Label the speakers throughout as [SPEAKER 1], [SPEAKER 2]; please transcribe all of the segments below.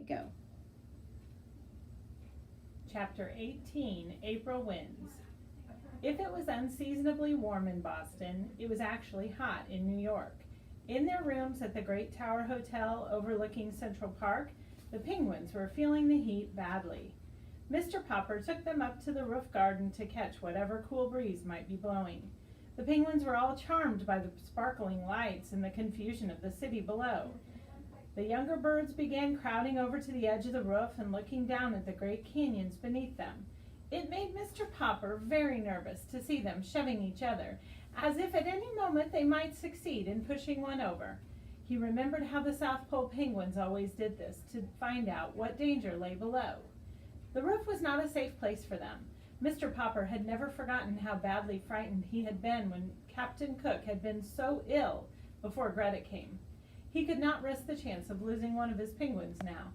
[SPEAKER 1] go.
[SPEAKER 2] Chapter 18, April Winds. If it was unseasonably warm in Boston, it was actually hot in New York. In their rooms at the Great Tower Hotel overlooking Central Park, the penguins were feeling the heat badly. Mr. Popper took them up to the roof garden to catch whatever cool breeze might be blowing. The penguins were all charmed by the sparkling lights and the confusion of the city below. The younger birds began crowding over to the edge of the roof and looking down at the great canyons beneath them. It made Mr. Popper very nervous to see them shoving each other, as if at any moment they might succeed in pushing one over. He remembered how the South Pole penguins always did this to find out what danger lay below. The roof was not a safe place for them. Mr. Popper had never forgotten how badly frightened he had been when Captain Cook had been so ill before Greta came. He could not risk the chance of losing one of his penguins now.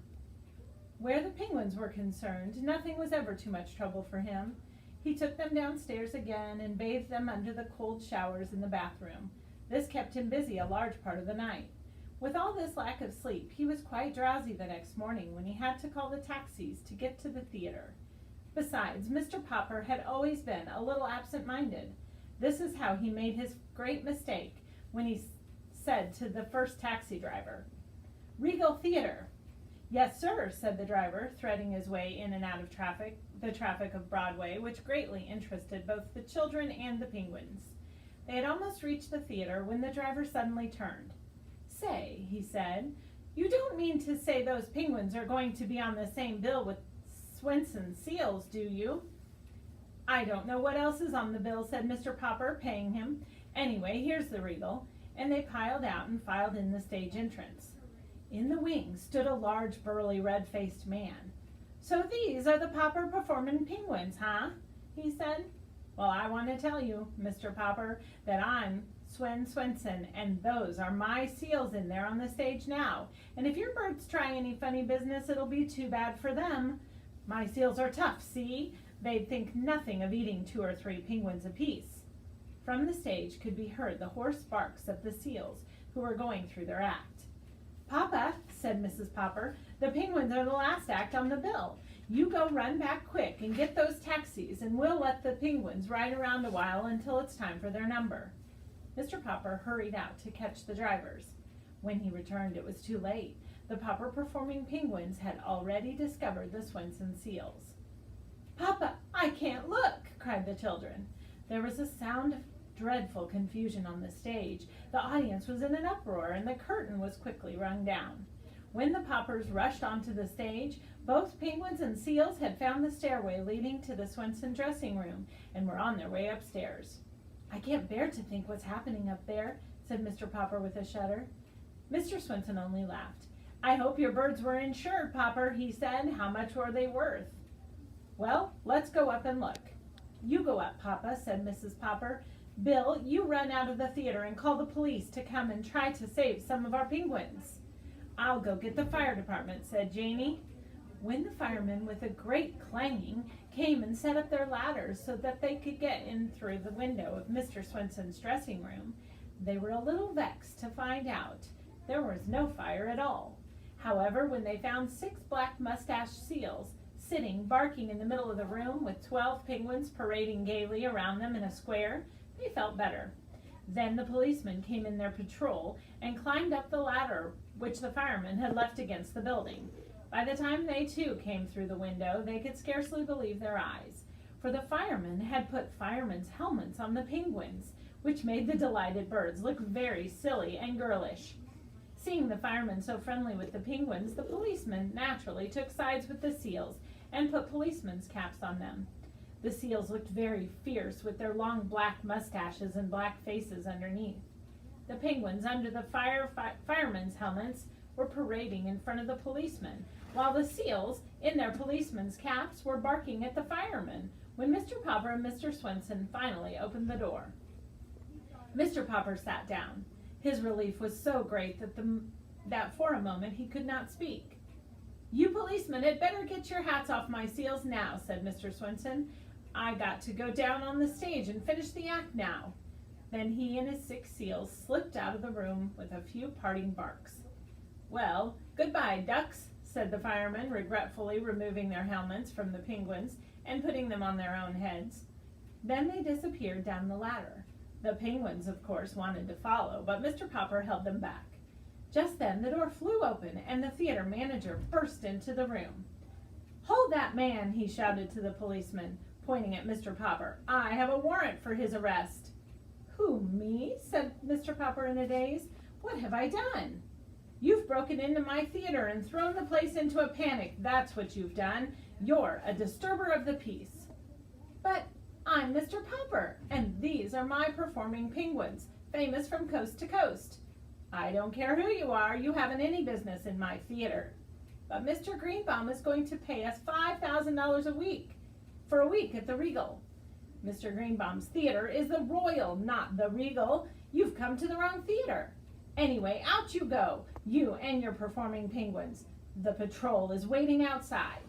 [SPEAKER 2] Where the penguins were concerned, nothing was ever too much trouble for him. He took them downstairs again and bathed them under the cold showers in the bathroom. This kept him busy a large part of the night. With all this lack of sleep, he was quite drowsy the next morning when he had to call the taxis to get to the theater. Besides, Mr. Popper had always been a little absent-minded. This is how he made his great mistake when he said to the first taxi driver, "Regal Theater." "Yes, sir," said the driver, threading his way in and out of the traffic of Broadway, which greatly interested both the children and the penguins. They had almost reached the theater when the driver suddenly turned. "Say," he said, "you don't mean to say those penguins are going to be on the same bill with Swenson seals, do you?" "I don't know what else is on the bill," said Mr. Popper, paying him. "Anyway, here's the Regal," and they piled out and filed in the stage entrance. In the wings stood a large, burly, red-faced man. "So these are the Popper performing penguins, huh?" he said. "Well, I want to tell you, Mr. Popper, that I'm Swen Swenson, and those are my seals in there on the stage now. And if your birds try any funny business, it'll be too bad for them. My seals are tough, see? They'd think nothing of eating 2 or 3 penguins apiece." From the stage could be heard the hoarse barks of the seals who were going through their act. "Papa," said Mrs. Popper, "the penguins are the last act on the bill. You go run back quick and get those taxis, and we'll let the penguins ride around a while until it's time for their number." Mr. Popper hurried out to catch the drivers. When he returned, it was too late. The Popper performing penguins had already discovered the Swenson seals. "Papa, I can't look!" cried the children. There was a sound of dreadful confusion on the stage. The audience was in an uproar, and the curtain was quickly rung down. When the Poppers rushed onto the stage, both penguins and seals had found the stairway leading to the Swenson dressing room and were on their way upstairs. "I can't bear to think what's happening up there," said Mr. Popper with a shudder. Mr. Swenson only laughed. "I hope your birds were insured, Popper," he said. "How much were they worth?" "Well, let's go up and look." "You go up, Papa," said Mrs. Popper. "Bill, you run out of the theater and call the police to come and try to save some of our penguins." "I'll go get the fire department," said Janie. When the firemen, with a great clanging, came and set up their ladders so that they could get in through the window of Mr. Swenson's dressing room, they were a little vexed to find out there was no fire at all. However, when they found 6 black mustached seals sitting barking in the middle of the room with 12 penguins parading gaily around them in a square, they felt better. Then the policemen came in their patrol and climbed up the ladder which the firemen had left against the building. By the time they too came through the window, they could scarcely believe their eyes, for the firemen had put firemen's helmets on the penguins, which made the delighted birds look very silly and girlish. Seeing the firemen so friendly with the penguins, the policemen naturally took sides with the seals and put policemen's caps on them. The seals looked very fierce with their long black mustaches and black faces underneath. The penguins, under the firemen's helmets, were parading in front of the policemen, while the seals, in their policemen's caps, were barking at the firemen, when Mr. Popper and Mr. Swenson finally opened the door. Mr. Popper sat down. His relief was so great that for a moment he could not speak. "You policemen had better get your hats off my seals now," said Mr. Swenson. "I got to go down on the stage and finish the act now." Then he and his 6 seals slipped out of the room with a few parting barks. "Well, goodbye, ducks," said the firemen, regretfully removing their helmets from the penguins and putting them on their own heads. Then they disappeared down the ladder. The penguins, of course, wanted to follow, but Mr. Popper held them back. Just then the door flew open and the theater manager burst into the room. "Hold that man," he shouted to the policeman, pointing at Mr. Popper. "I have a warrant for his arrest." "Who, me?" said Mr. Popper in a daze. "What have I done?" "You've broken into my theater and thrown the place into a panic, that's what you've done. You're a disturber of the peace." "But I'm Mr. Popper, and these are my performing penguins, famous from coast to coast." "I don't care who you are, you haven't any business in my theater." "But Mr. Greenbaum is going to pay us $5,000 a week for a week at the Regal." "Mr. Greenbaum's theater is the Royal, not the Regal. You've come to the wrong theater. Anyway, out you go, you and your performing penguins. The patrol is waiting outside."